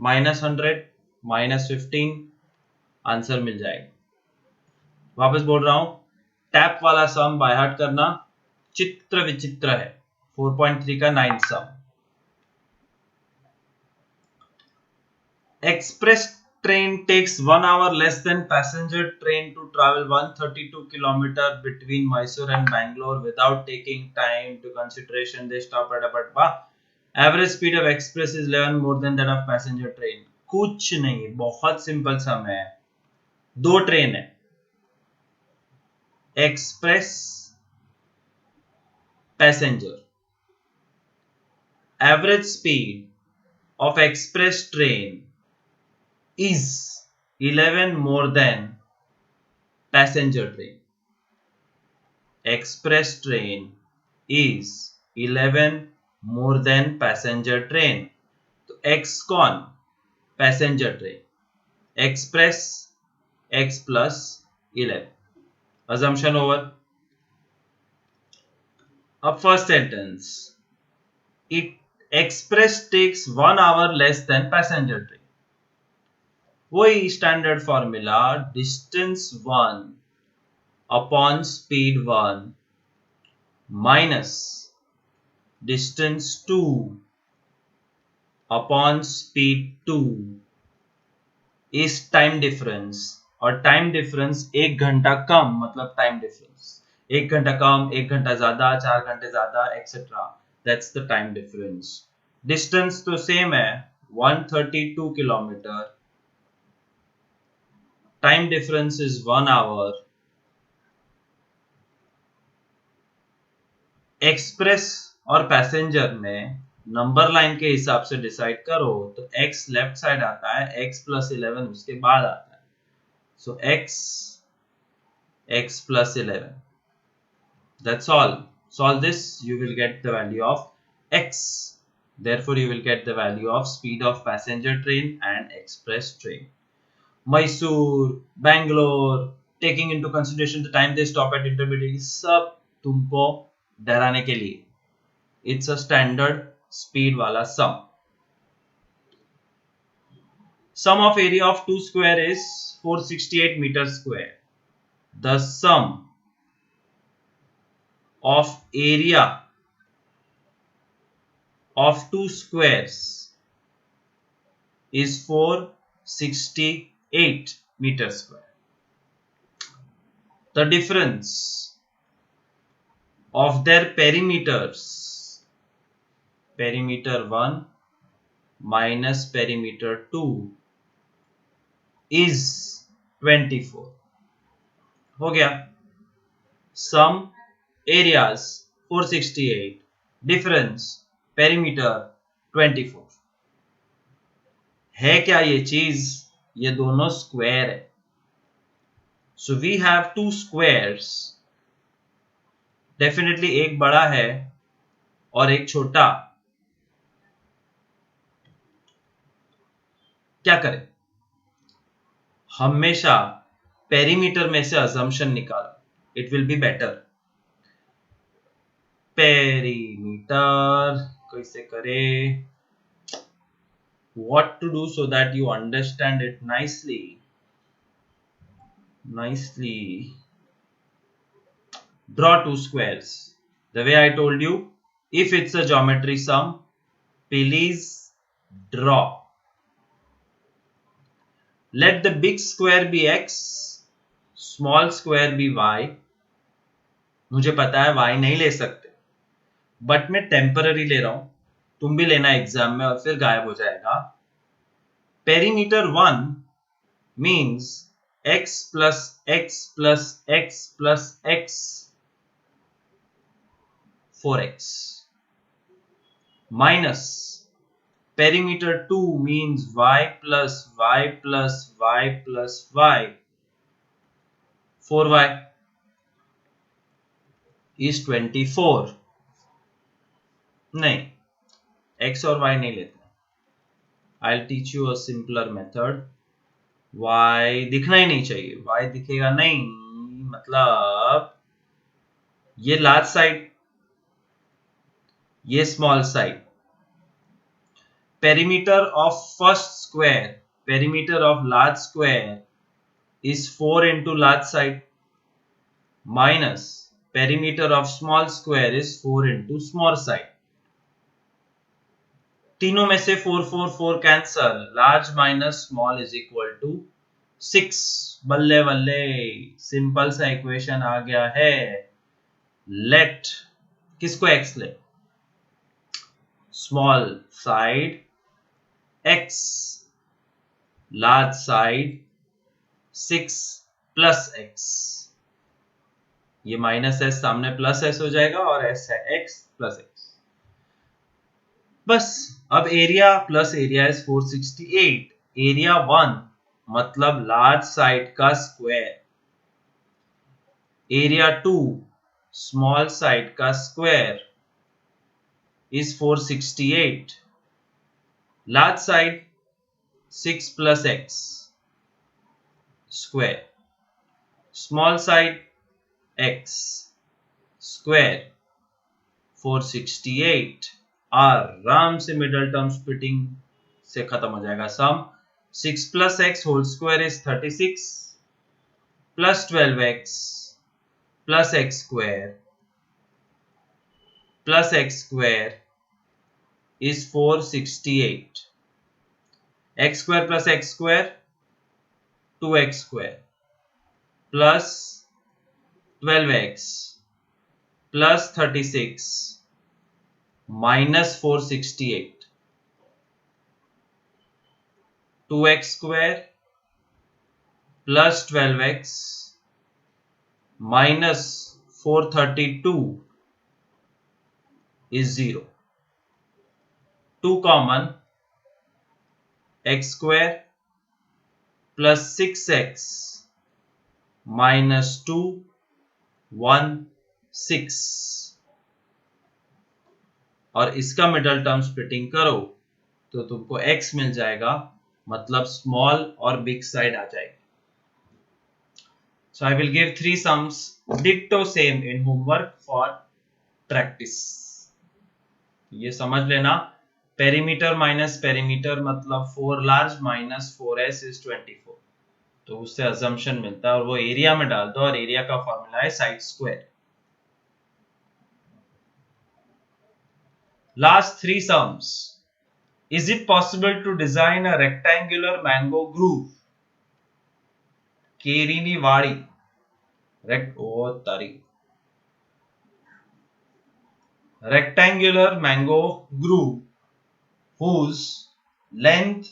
minus 100 minus 15. Answer मिल जाएगा. वापस बोल रहा हूं, टैप वाला सम बाय हार्ट करना चित्र विचित्र है. 4.3 का 9th sum. Express train takes 1 hour less than passenger train to travel 132 km between Mysore and Bangalore without taking time to consideration. They stop at a average speed of express is 11 more than that of passenger train. कुछ नहीं, बहुत simple सम है. 2 train है, express, passenger. Average speed of express train is 11 more than passenger train. Express train is 11 more than passenger train. तो x कौन? Passenger train. Express x plus 11. Assumption over. Up first sentence. It express takes 1 hour less than passenger train. वही standard formula, distance 1 upon speed 1 minus distance 2 upon speed 2 is time difference. और time difference 1 घंटा कम मतलब time difference. 1 घंटा कम, 1 घंटा ज्यादा, 4 घंटे ज्यादा, etcetera. That's the time difference. Distance तो सेम है, 132 kilometre. Time difference is 1 hour. Express और पैसेंजर में नंबर लाइन के हिसाब से डिसाइड करो तो x लेफ्ट साइड आता है, x plus 11 उसके बाद आता है. So x plus 11. That's all. Solve this, you will get the value of x. Therefore, you will get the value of speed of passenger train and express train. Mysore, Bangalore, taking into consideration the time they stop at intermediate, सब तुमको डराने के लिए. It's a standard speed वाला sum. Sum of area of two square is 468 meters square. The sum of area of two squares is 468 meters square. The difference of their perimeters, perimeter 1 minus perimeter 2 is 24. हो गया. Sum areas 468, difference perimeter 24. है क्या ये चीज? ये दोनों square है. So we have two squares. Definitely एक बड़ा है और एक छोटा. क्या करें? हमेशा पेरीमीटर में से assumption निकालो. It will be better. Perimeter कैसे करें? What to do so that you understand it nicely? Draw two squares. The way I told you, if it's a geometry sum, please draw. Let the big square be x, small square be y. मुझे पता है y नहीं ले सकते, but मैं temporary ले रहा हूं. तुम भी लेना एग्जाम में और फिर गायब हो जाएगा. Perimeter 1 means x plus x plus x plus x 4x minus perimeter 2 means y plus y plus y plus y 4y is 24. नहीं, x और y नहीं लेते. I'll teach you a simpler method. y दिखना ही नहीं चाहिए. y दिखेगा नहीं मतलब ये लार्ज साइड, ये small side. Perimeter of first square, perimeter of large square is 4 into large side minus perimeter of small square is 4 into small side. तीनों में से 4 4 4 cancel. Large minus small is equal to 6. बल्ले बल्ले, simple सा equation आ गया है. Late किसको x ले? Small side x, large side 6 plus x. ये माइनस s सामने प्लस s हो जाएगा और s है x प्लस x. बस. अब area plus area is 468. Area 1 मतलब लार्ज साइड का स्क्वायर. एरिया 2 स्मॉल साइड का square is 468. Large side 6 plus x square. Small side x square 468. आराम से मिडल टर्म स्प्लिटिंग से खत्म हो जाएगा. सम 6 plus x whole square is 36 plus 12x plus x square plus x square is 468. X square plus x square 2x square plus 12x plus 36 minus 468. 2x square plus 12x minus 432 is 0. 2 common. X square plus 6x -216 और इसका middle term splitting करो तो तुमको x मिल जाएगा, मतलब small और big side आ जाएगी. So I will give 3 sums ditto same in homework for practice. ये समझ लेना, पेरीमीटर माइनस पेरीमीटर मतलब 4 लार्ज माइनस 4s is 24. तो उससे अजम्पशन मिलता है और वो एरिया में डाल दो और एरिया का फॉर्मूला है side square. Last 3 sums. Is it possible to design a rectangular mango groove? केरीनी वाड़ी rectangular mango groove whose length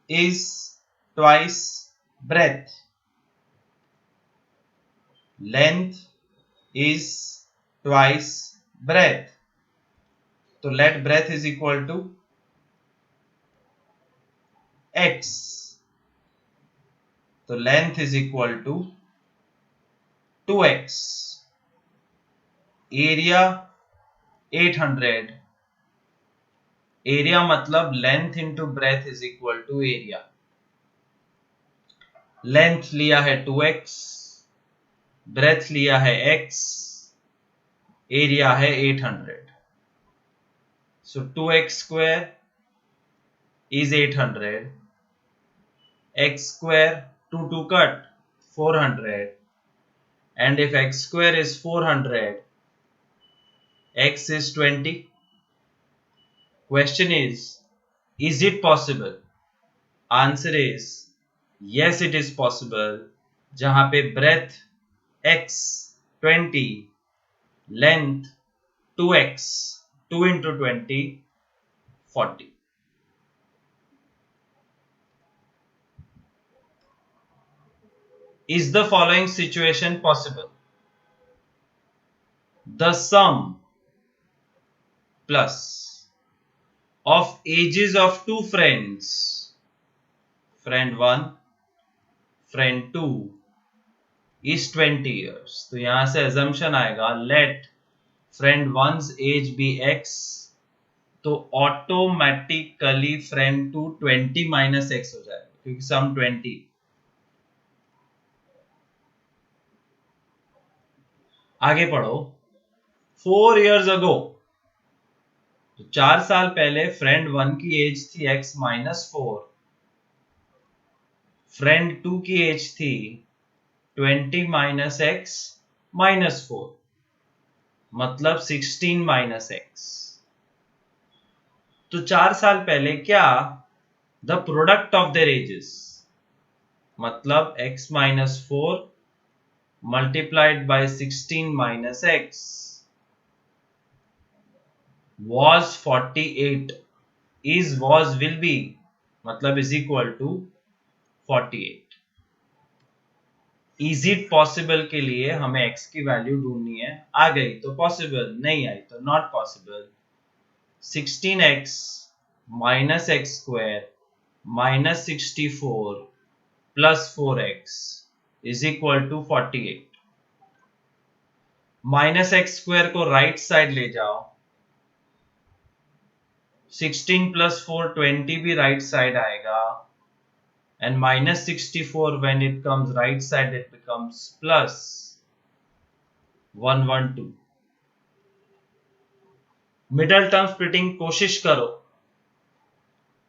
is twice breadth. Length is twice breadth. So let breadth is equal to x. So length is equal to 2x. Area 800. Area मतलब length into breadth is equal to area. Length लिया है 2x, breadth लिया है x, area है 800. So 2x square is 800. X square 2 cut 400. And if x square is 400, x is 20. Question is it possible? Answer is yes, it is possible. जहां पे breadth x 20, length 2x, 2 into 20 40. Is the following situation possible? The sum plus of ages of two friends, friend 1, friend 2 is 20 years. तो यहां से assumption आएगा let friend 1's age be x, तो automatically friend 2 20 minus x हो जाएगा क्योंकि सम 20. आगे पढ़ो. 4 years ago, तो 4 साल पहले फ्रेंड 1 की एज थी x -4, फ्रेंड 2 की एज थी 20 - x -4, मतलब 16 - x. तो 4 साल पहले क्या the product of their edges, मतलब x -4 multiplied by 16 - x was 48 is was will be मतलब is equal to 48. Is it possible के लिए हमें x की वैल्यू ढूंढनी है. आ गई तो पॉसिबल, नहीं आई तो not possible. 16x minus x square minus 64 plus 4x is equal to 48. Minus x square को राइट साइड ले जाओ. 16 plus 4 20 भी राइट साइड आएगा. And minus 64 when it comes right side it becomes plus 112. Middle term splitting कोशिश करो.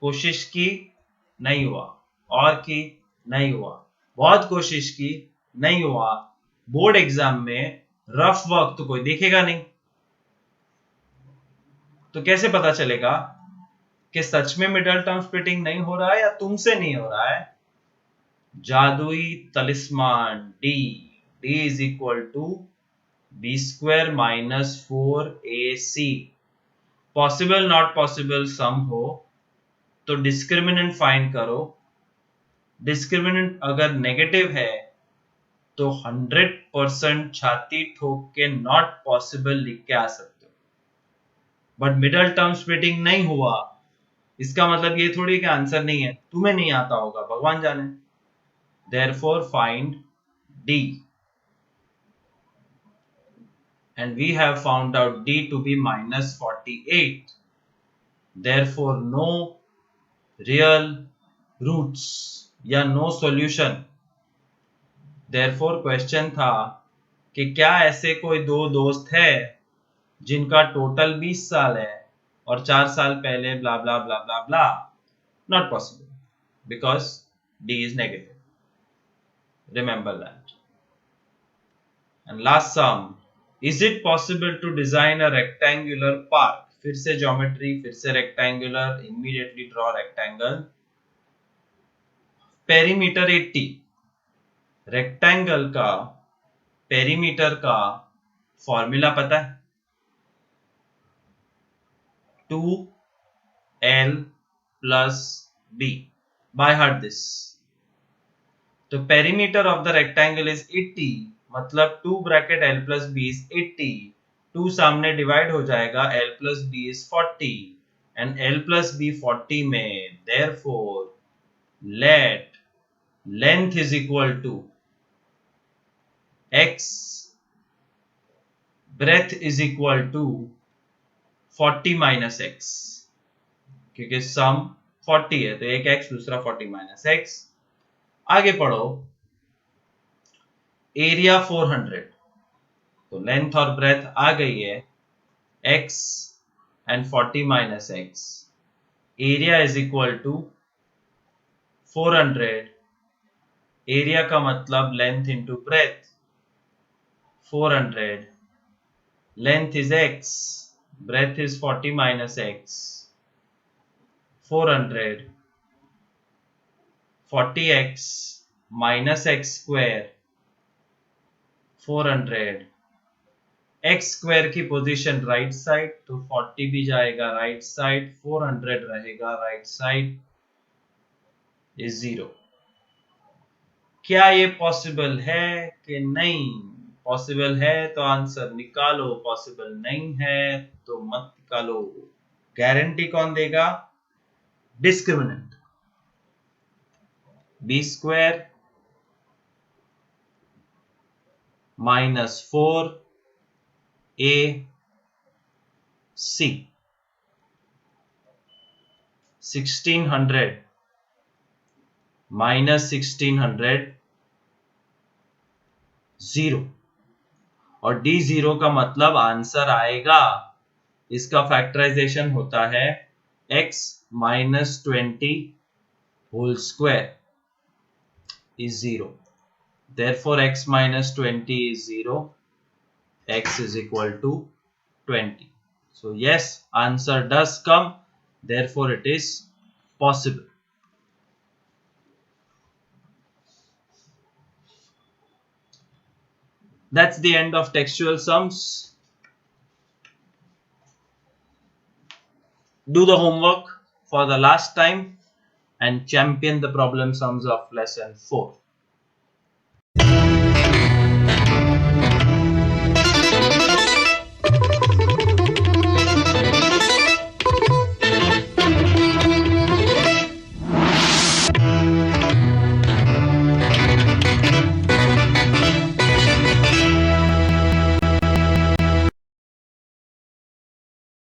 कोशिश की नहीं हुआ, और की नहीं हुआ, बहुत कोशिश की नहीं हुआ. बोर्ड एग्जाम में रफ वर्क तो कोई देखेगा नहीं, तो कैसे पता चलेगा कि सच में मिडल टर्म स्प्लिटिंग नहीं हो रहा है या तुमसे नहीं हो रहा है. जादुई talisman d is equal to b square minus 4ac. Possible not possible sum हो तो डिस्क्रिमिनेंट फाइंड करो. डिस्क्रिमिनेंट अगर नेगेटिव है तो 100% छाती ठोक के नॉट पॉसिबल लिख के आ सकते हो. बट मिडल टर्म स्प्लिटिंग नहीं हुआ इसका मतलब ये थोड़ी कि आंसर नहीं है, तुम्हें नहीं आता होगा, भगवान जाने. Therefore find D, and we have found out D to be minus 48. Therefore, no real roots या no solution. Therefore, question था कि क्या ऐसे कोई दो दोस्त है जिनका टोटल 20 साल है और 4 साल पहले ब्ला ब्ला ब्ला ब्ला ब्ला. Not possible because D is negative. Remember that. And last sum. Is it possible to design a rectangular park? फिर से geometry, फिर से rectangular. Immediately draw rectangle. Perimeter 80. Rectangle का perimeter का formula पता है? 2L plus B. By heart this. तो perimeter of the rectangle is 80. मतलब 2 bracket L plus B is 80. 2 सामने डिवाइड हो जाएगा. L plus B is 40 and L plus B 40 में. Therefore, let length is equal to x, breadth is equal to 40 minus x. क्योंकि सम 40 है तो एक x दूसरा 40 minus x. आगे पढ़ो. एरिया 400. तो लेंथ और ब्रेथ आ गई है. x and 40 minus x. Area is equal to 400. Area का मतलब length into breadth. 400. Length is x. Breadth is 40 minus x. 400. 40x minus x square. 400. x square की पोजीशन राइट साइड तो 40 भी जाएगा राइट साइड. 400 रहेगा right side is 0. क्या ये possible है कि नहीं? पॉसिबल है तो आंसर निकालो. पॉसिबल नहीं है तो मत निकालो. गारंटी कौन देगा? Discriminant. B square minus 4AC 1600 minus 1600 0. और D0 का मतलब आंसर आएगा. इसका फैक्टराइजेशन होता है x minus 20 whole square is 0. Therefore, x minus 20 is 0. X is equal to 20. So, yes, answer does come. Therefore, it is possible. That's the end of textual sums. Do the homework for the last time and champion the problem sums of lesson 4.